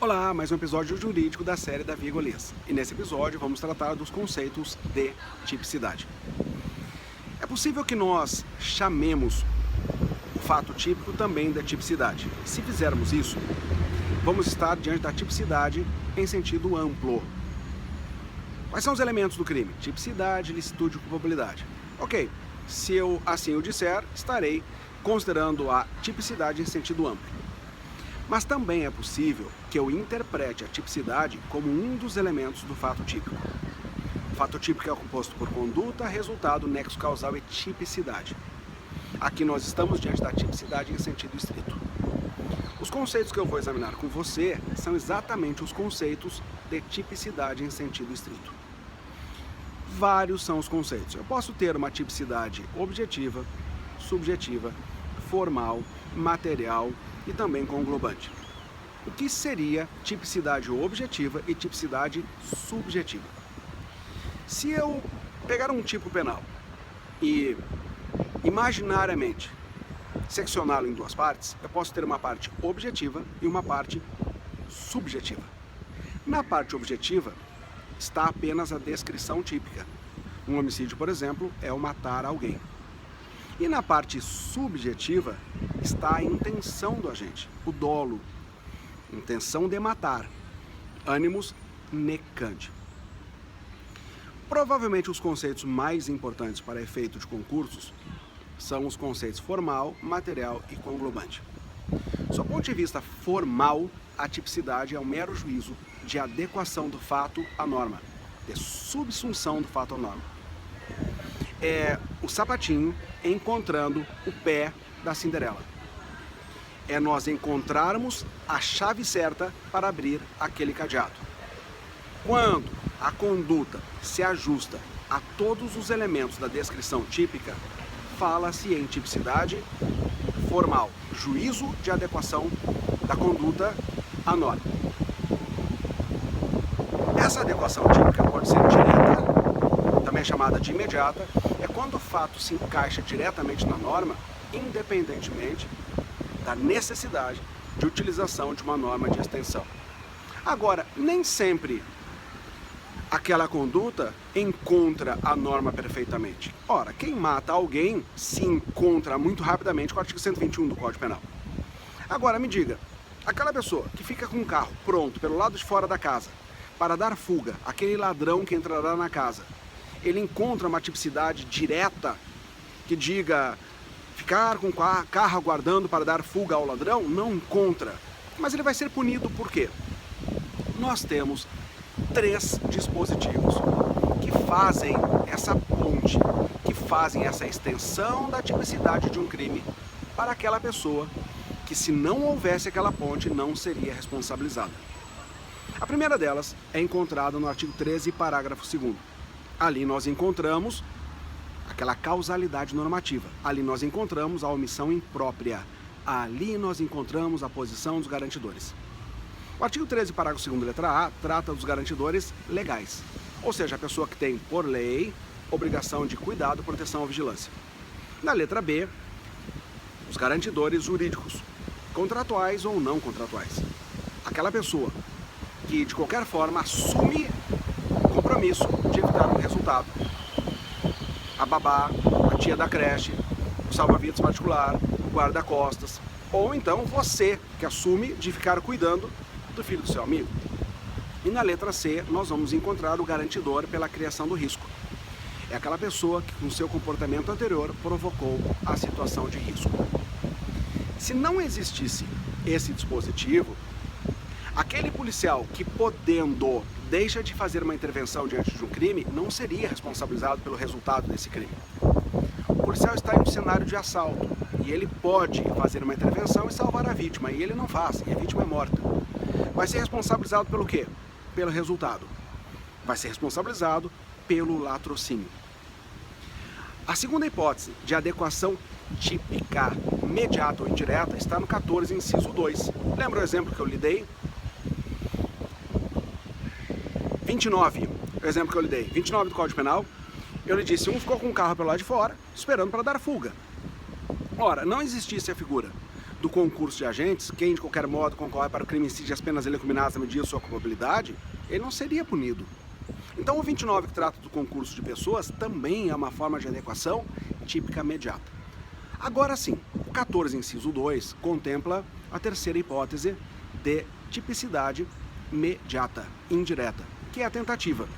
Olá, mais um episódio jurídico da série Davi e Golias. E nesse episódio vamos tratar dos conceitos de tipicidade. É possível que nós chamemos o fato típico também de tipicidade. Se fizermos isso, vamos estar diante da tipicidade em sentido amplo. Quais são os elementos do crime? Tipicidade, licitude e culpabilidade. Ok, se eu assim o disser, estarei considerando a tipicidade em sentido amplo. Mas também é possível que eu interprete a tipicidade como um dos elementos do fato típico. O fato típico é composto por conduta, resultado, nexo causal e tipicidade. Aqui nós estamos diante da tipicidade em sentido estrito. Os conceitos que eu vou examinar com você são exatamente os conceitos de tipicidade em sentido estrito. Vários são os conceitos. Eu posso ter uma tipicidade objetiva, subjetiva, formal, material e também conglobante. O que seria tipicidade objetiva e tipicidade subjetiva? Se eu pegar um tipo penal e imaginariamente seccioná-lo em duas partes, eu posso ter uma parte objetiva e uma parte subjetiva. Na parte objetiva está apenas a descrição típica. Um homicídio, por exemplo, é o matar alguém. E na parte subjetiva está a intenção do agente, o dolo, intenção de matar, animus necandi. Provavelmente os conceitos mais importantes para efeito de concursos são os conceitos formal, material e conglobante. Do ponto de vista formal, a tipicidade é um mero juízo de adequação do fato à norma, de subsunção do fato à norma. É o sapatinho encontrando o pé da Cinderela. É nós encontrarmos a chave certa para abrir aquele cadeado. Quando a conduta se ajusta a todos os elementos da descrição típica, fala-se em tipicidade formal, juízo de adequação da conduta à norma. Essa adequação típica pode ser direta, também chamada de imediata, é quando o fato se encaixa diretamente na norma, independentemente da necessidade de utilização de uma norma de extensão. Agora, nem sempre aquela conduta encontra a norma perfeitamente. Ora, quem mata alguém se encontra muito rapidamente com o artigo 121 do Código Penal. Agora, me diga, aquela pessoa que fica com um carro pronto pelo lado de fora da casa para dar fuga àquele ladrão que entrará na casa, ele encontra uma tipicidade direta que diga ficar com o carro aguardando para dar fuga ao ladrão? Não encontra. Mas ele vai ser punido por quê? Nós temos 3 dispositivos que fazem essa ponte, que fazem essa extensão da tipicidade de um crime para aquela pessoa que, se não houvesse aquela ponte, não seria responsabilizada. A primeira delas é encontrada no artigo 13, parágrafo 2º. Ali nós encontramos aquela causalidade normativa. Ali nós encontramos a omissão imprópria. Ali nós encontramos a posição dos garantidores. O artigo 13, parágrafo 2º, letra A, trata dos garantidores legais. Ou seja, a pessoa que tem, por lei, obrigação de cuidado, proteção ou vigilância. Na letra B, os garantidores jurídicos, contratuais ou não contratuais. Aquela pessoa que, de qualquer forma, assume compromisso de evitar um resultado. A babá, a tia da creche, o salva-vidas particular, o guarda-costas, ou então você que assume de ficar cuidando do filho do seu amigo. E na letra C nós vamos encontrar o garantidor pela criação do risco. É aquela pessoa que, com seu comportamento anterior, provocou a situação de risco. Se não existisse esse dispositivo, aquele policial que, podendo, deixa de fazer uma intervenção diante de um crime, não seria responsabilizado pelo resultado desse crime. O policial está em um cenário de assalto e ele pode fazer uma intervenção e salvar a vítima, e ele não faz, e a vítima é morta. Vai ser responsabilizado pelo quê? Pelo resultado. Vai ser responsabilizado pelo latrocínio. A segunda hipótese de adequação típica, imediata ou indireta, está no 14, inciso 2. Lembra o exemplo que eu lhe dei? 29, o exemplo que eu lhe dei, 29 do Código Penal, eu lhe disse, um ficou com o carro pelo lado de fora, esperando para dar fuga. Ora, não existisse a figura do concurso de agentes, quem de qualquer modo concorre para o crime incide as penas elecuminadas à medida de sua culpabilidade, ele não seria punido. Então o 29, que trata do concurso de pessoas, também é uma forma de adequação típica imediata. Agora sim, o 14, inciso 2, contempla a terceira hipótese de tipicidade imediata, indireta, que é a tentativa.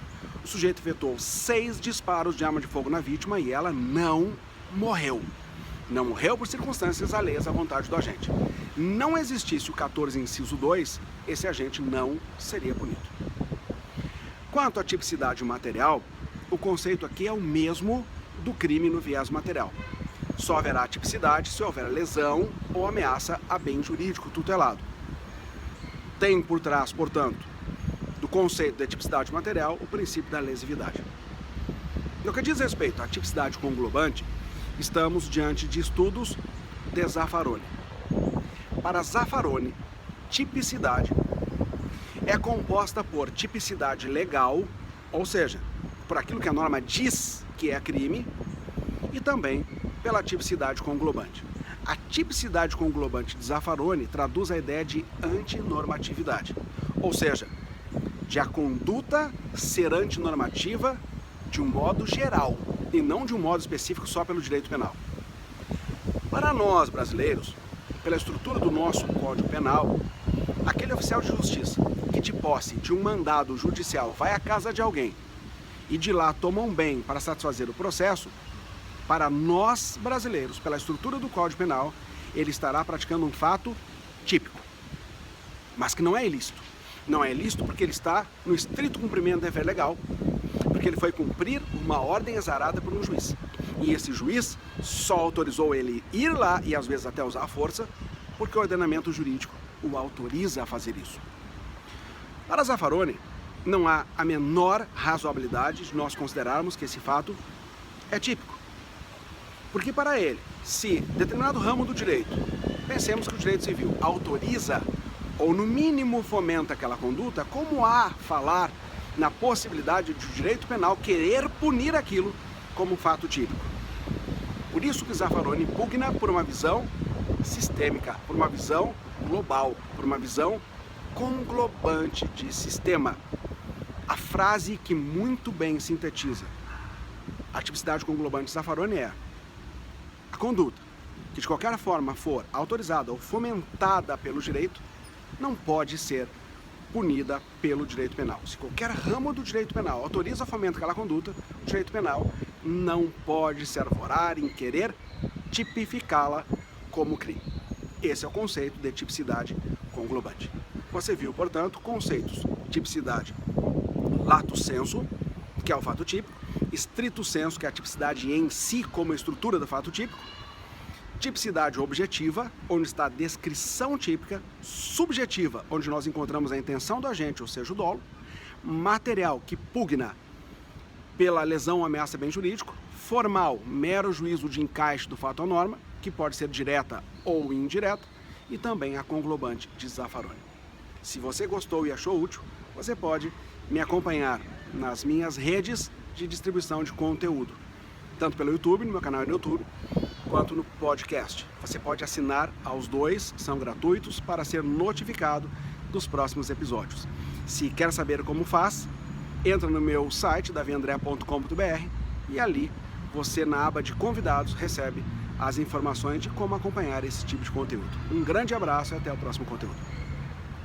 O sujeito efetuou 6 disparos de arma de fogo na vítima e ela não morreu. Não morreu por circunstâncias alheias à vontade do agente. Não existisse o 14, inciso 2, esse agente não seria punido. Quanto à tipicidade material, o conceito aqui é o mesmo do crime no viés material. Só haverá tipicidade se houver lesão ou ameaça a bem jurídico tutelado. Tem por trás, portanto, do conceito de tipicidade material, o princípio da lesividade. No que diz respeito à tipicidade conglobante, estamos diante de estudos de Zaffaroni. Para Zaffaroni, tipicidade é composta por tipicidade legal, ou seja, por aquilo que a norma diz que é crime, e também pela tipicidade conglobante. A tipicidade conglobante de Zaffaroni traduz a ideia de antinormatividade, ou seja, de a conduta ser antinormativa de um modo geral e não de um modo específico só pelo direito penal. Para nós, brasileiros, pela estrutura do nosso Código Penal, aquele oficial de justiça que de posse de um mandado judicial vai à casa de alguém e de lá toma um bem para satisfazer o processo, para nós, brasileiros, pela estrutura do Código Penal, ele estará praticando um fato típico, mas que não é ilícito. Não é ilícito porque ele está no estrito cumprimento do dever legal, porque ele foi cumprir uma ordem exarada por um juiz. E esse juiz só autorizou ele ir lá, e às vezes até usar a força, porque o ordenamento jurídico o autoriza a fazer isso. Para Zaffaroni, não há a menor razoabilidade de nós considerarmos que esse fato é típico. Porque para ele, se determinado ramo do direito, pensemos que o direito civil autoriza ou no mínimo fomenta aquela conduta, como há falar na possibilidade de o direito penal querer punir aquilo como fato típico? Por isso que Zaffaroni pugna por uma visão sistêmica, por uma visão global, por uma visão conglobante de sistema. A frase que muito bem sintetiza a tipicidade conglobante de Zaffaroni é: a conduta que de qualquer forma for autorizada ou fomentada pelo direito não pode ser punida pelo direito penal. Se qualquer ramo do direito penal autoriza ou fomenta aquela conduta, o direito penal não pode se arvorar em querer tipificá-la como crime. Esse é o conceito de tipicidade conglobante. Você viu, portanto, conceitos: tipicidade lato sensu, que é o fato típico; stricto sensu, que é a tipicidade em si como estrutura do fato típico; tipicidade objetiva, onde está a descrição típica; subjetiva, onde nós encontramos a intenção do agente, ou seja, o dolo; material, que pugna pela lesão ou ameaça a bem jurídico; formal, mero juízo de encaixe do fato à norma, que pode ser direta ou indireta; e também a conglobante de Zaffaroni. Se você gostou e achou útil, você pode me acompanhar nas minhas redes de distribuição de conteúdo, tanto pelo YouTube, no meu canal no YouTube, quanto no podcast. Você pode assinar aos dois, são gratuitos, para ser notificado dos próximos episódios. Se quer saber como faz, entra no meu site, daviandré.com.br, e ali você, na aba de convidados, recebe as informações de como acompanhar esse tipo de conteúdo. Um grande abraço e até o próximo conteúdo.